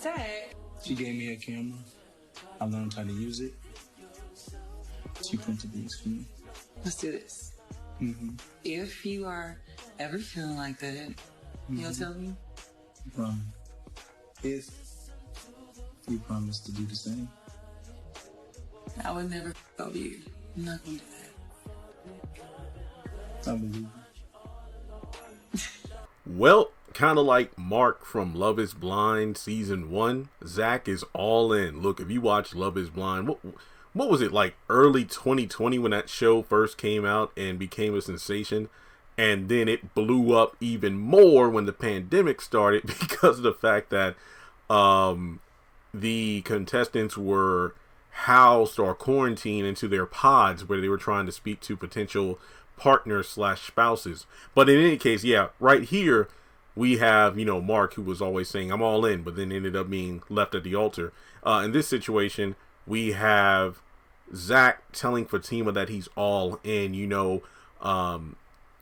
Zach. She gave me a camera. I learned how to use it. She printed these for me. Let's do this. Mm-hmm. If you are ever feeling like that, you'll tell me. If you promise to do the same. I would never over you. I'm not gonna do that. I believe you. Well, kind of like Mark from Love is Blind season 1, Zach is all in. Look, if you watch Love is Blind, what was it, like early 2020 when that show first came out and became a sensation? And then it blew up even more when the pandemic started because of the fact that the contestants were housed or quarantined into their pods where they were trying to speak to potential partners / spouses. But in any case, yeah, right here we have, Mark, who was always saying, I'm all in, but then ended up being left at the altar. In this situation, we have Zach telling Fatima that he's all in.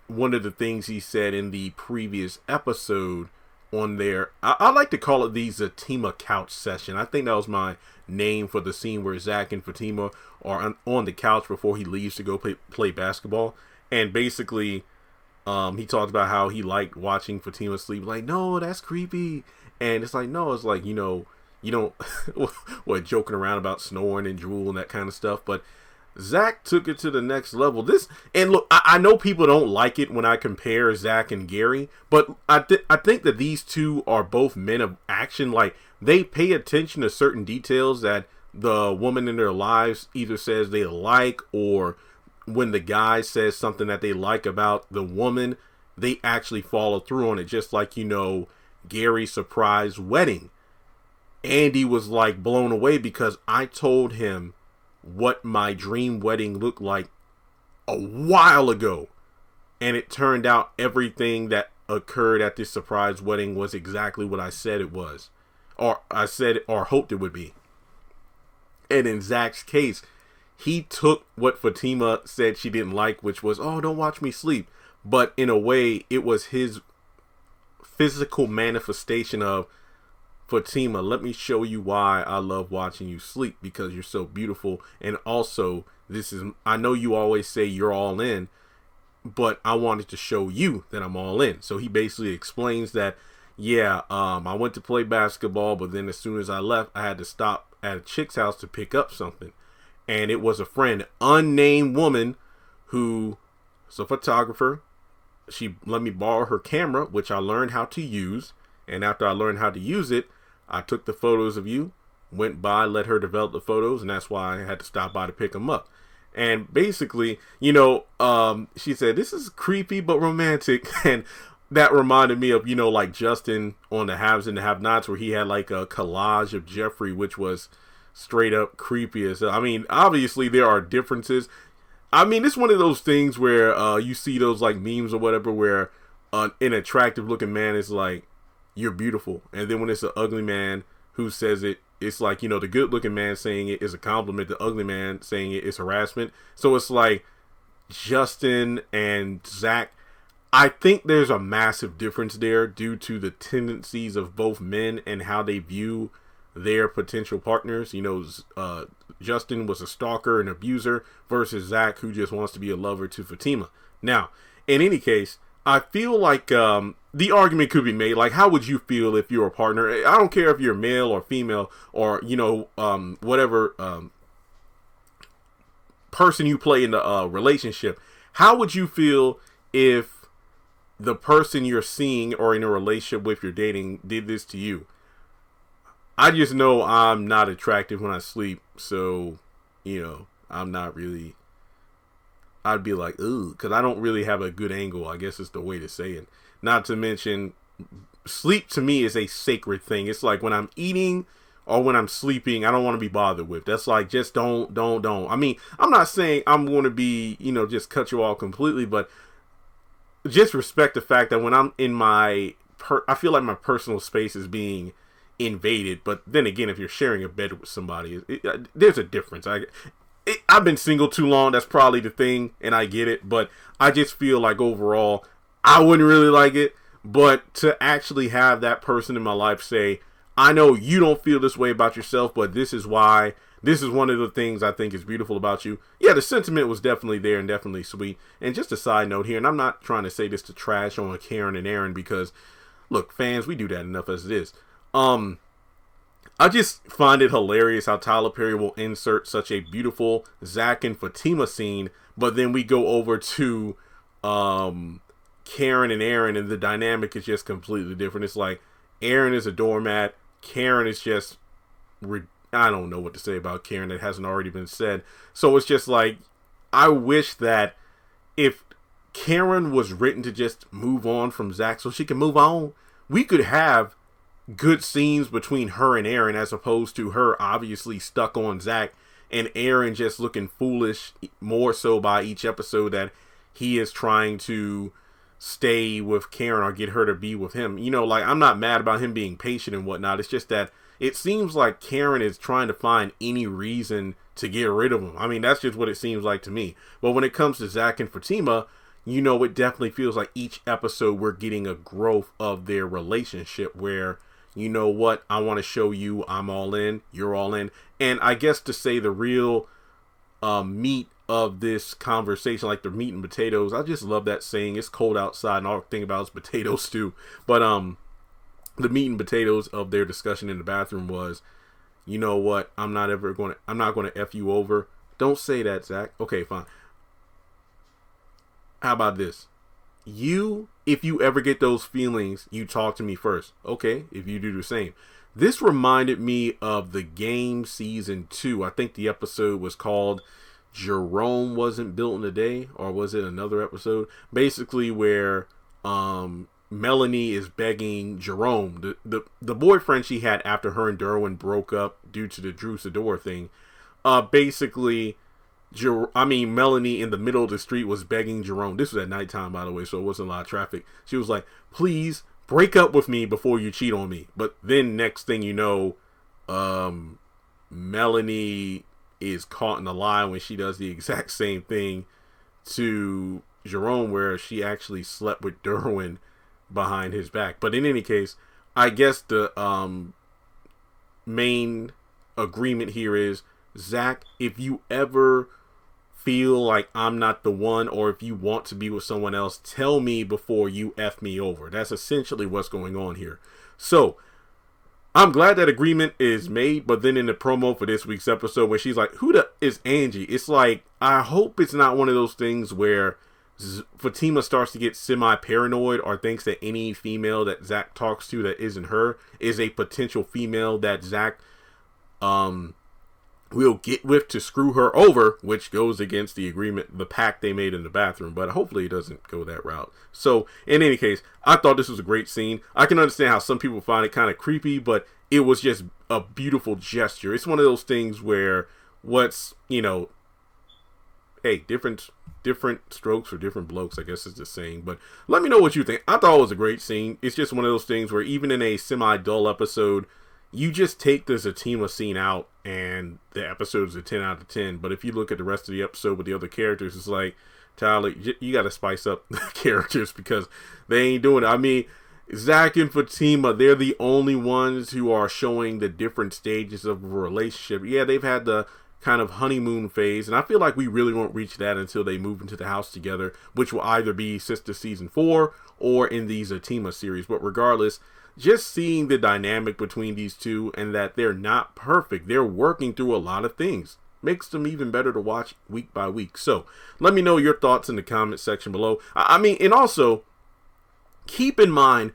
One of the things he said in the previous episode on there, I like to call it the Fatima couch session. I think that was my name for the scene where Zach and Fatima are on the couch before he leaves to go play basketball. And basically, he talked about how he liked watching Fatima sleep. Like, no, that's creepy. And it's like, no, it's like, you don't, joking around about snoring and drool and that kind of stuff. But Zach took it to the next level. And look, I know people don't like it when I compare Zach and Gary, but I think that these two are both men of action. Like, they pay attention to certain details that the woman in their lives either says they like, or when the guy says something that they like about the woman, they actually follow through on it. Just like, Gary's surprise wedding. Andy was like blown away because I told him what my dream wedding looked like a while ago, and it turned out everything that occurred at this surprise wedding was exactly what I said it was, or I said or hoped it would be. And in Zach's case, he took what Fatima said she didn't like, which was, oh, don't watch me sleep, but in a way it was his physical manifestation of, Fatima, let me show you why I love watching you sleep, because you're so beautiful. And also, I know you always say you're all in, but I wanted to show you that I'm all in. So he basically explains that, I went to play basketball, but then as soon as I left, I had to stop at a chick's house to pick up something. And it was a friend, unnamed woman, who is a photographer. She let me borrow her camera, which I learned how to use. And after I learned how to use it, I took the photos of you, went by, let her develop the photos, and that's why I had to stop by to pick them up. And basically, she said, this is creepy but romantic. And that reminded me of, like Justin on the Haves and the Have-Nots, where he had like a collage of Jeffrey, which was straight up creepy as hell. I mean, obviously there are differences. I mean, it's one of those things where you see those like memes or whatever, where an attractive looking man is like, you're beautiful. And then when it's an ugly man who says it, it's like, the good looking man saying it is a compliment. The ugly man saying it is harassment. So it's like Justin and Zach. I think there's a massive difference there due to the tendencies of both men and how they view their potential partners. Justin was a stalker and abuser versus Zach, who just wants to be a lover to Fatima. Now, in any case, I feel like the argument could be made, like, how would you feel if you're a partner? I don't care if you're male or female or, whatever person you play in the relationship. How would you feel if the person you're seeing or in a relationship with, you're dating, did this to you? I just know I'm not attractive when I sleep, so, I'm not really... I'd be like, ooh, because I don't really have a good angle, I guess is the way to say it. Not to mention, sleep to me is a sacred thing. It's like when I'm eating or when I'm sleeping, I don't want to be bothered with. That's like, just don't. I mean, I'm not saying I'm going to be, just cut you off completely, but just respect the fact that when I'm in I feel like my personal space is being invaded. But then again, if you're sharing a bed with somebody, there's a difference. I've been single too long. That's probably the thing, and I get it. But I just feel like overall, I wouldn't really like it. But to actually have that person in my life say, I know you don't feel this way about yourself, but this is why. This is one of the things I think is beautiful about you. Yeah, the sentiment was definitely there and definitely sweet. And just a side note here, and I'm not trying to say this to trash on Karen and Aaron because, look, fans, we do that enough as it is. I just find it hilarious how Tyler Perry will insert such a beautiful Zach and Fatima scene, but then we go over to Karen and Aaron, and the dynamic is just completely different. It's like Aaron is a doormat, Karen is just I don't know what to say about Karen that hasn't already been said. So it's just like, I wish that if Karen was written to just move on from Zach so she can move on, we could have good scenes between her and Aaron as opposed to her obviously stuck on Zach and Aaron just looking foolish more so by each episode that he is trying to stay with Karen or get her to be with him. You know, like, I'm not mad about him being patient and whatnot. It's just that it seems like Karen is trying to find any reason to get rid of him. I mean, that's just what it seems like to me. But when it comes to Zach and Fatima, you know, it definitely feels like each episode we're getting a growth of their relationship where, you know what, I want to show you I'm all in, you're all in. And I guess to say the real meat of this conversation, like the meat and potatoes, I just love that saying. It's cold outside and all I think about is potatoes too. But the meat and potatoes of their discussion in the bathroom was, you know what, I'm not going to F you over. Don't say that, Zach. Okay, fine. How about this? If you ever get those feelings, you talk to me first. Okay, if you do the same. This reminded me of The Game Season 2. I think the episode was called Jerome Wasn't Built in a Day, or was it another episode? Basically where Melanie is begging Jerome, the boyfriend she had after her and Derwin broke up due to the Drew Sidor thing. Basically, Melanie in the middle of the street was begging Jerome. This was at nighttime, by the way, so it wasn't a lot of traffic. She was like, please break up with me before you cheat on me. But then next thing you know, Melanie is caught in a lie when she does the exact same thing to Jerome, where she actually slept with Derwin behind his back. But in any case, I guess the main agreement here is, Zach, if you ever feel like I'm not the one, or if you want to be with someone else, tell me before you F me over. That's essentially what's going on here. So I'm glad that agreement is made, but then in the promo for this week's episode, where she's like, who the is Angie? It's like, I hope it's not one of those things where Fatima starts to get semi-paranoid or thinks that any female that Zach talks to that isn't her is a potential female that Zach will get with to screw her over, which goes against the agreement, the pact they made in the bathroom. But hopefully it doesn't go that route. So in any case, I thought this was a great scene. I can understand how some people find it kind of creepy, but it was just a beautiful gesture. It's one of those things where hey, different strokes for different blokes, I guess is the saying. But let me know what you think. I thought it was a great scene. It's just one of those things where even in a semi-dull episode, you just take the Fatima scene out and the episode is a 10 out of 10. But if you look at the rest of the episode with the other characters, it's like, Tyler, you got to spice up the characters because they ain't doing it. I mean, Zach and Fatima, they're the only ones who are showing the different stages of a relationship. Yeah, they've had the kind of honeymoon phase, and I feel like we really won't reach that until they move into the house together, which will either be Sistas Season 4 or in the Fatima series. But regardless, just seeing the dynamic between these two and that they're not perfect, they're working through a lot of things, makes them even better to watch week by week. So let me know your thoughts in the comment section below. And also keep in mind,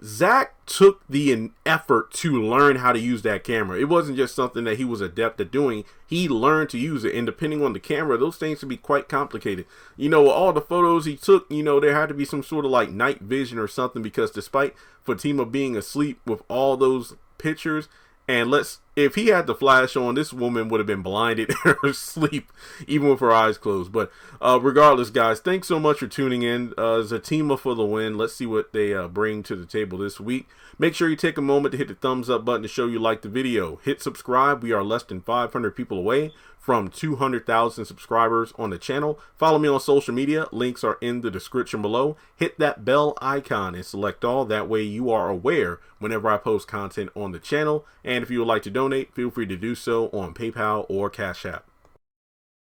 Zach took the effort to learn how to use that camera. It wasn't just something that he was adept at doing. He learned to use it, and depending on the camera, those things can be quite complicated. All the photos he took, there had to be some sort of like night vision or something, because despite Fatima being asleep with all those pictures, and if he had the flash on, this woman would have been blinded in her sleep, even with her eyes closed. But regardless, guys, thanks so much for tuning in. Fatima for the win. Let's see what they bring to the table this week. Make sure you take a moment to hit the thumbs up button to show you like the video. Hit subscribe. We are less than 500 people away from 200,000 subscribers on the channel. Follow me on social media. Links are in the description below. Hit that bell icon and select all. That way you are aware whenever I post content on the channel. And if you would like to donate, feel free to do so on PayPal or Cash App.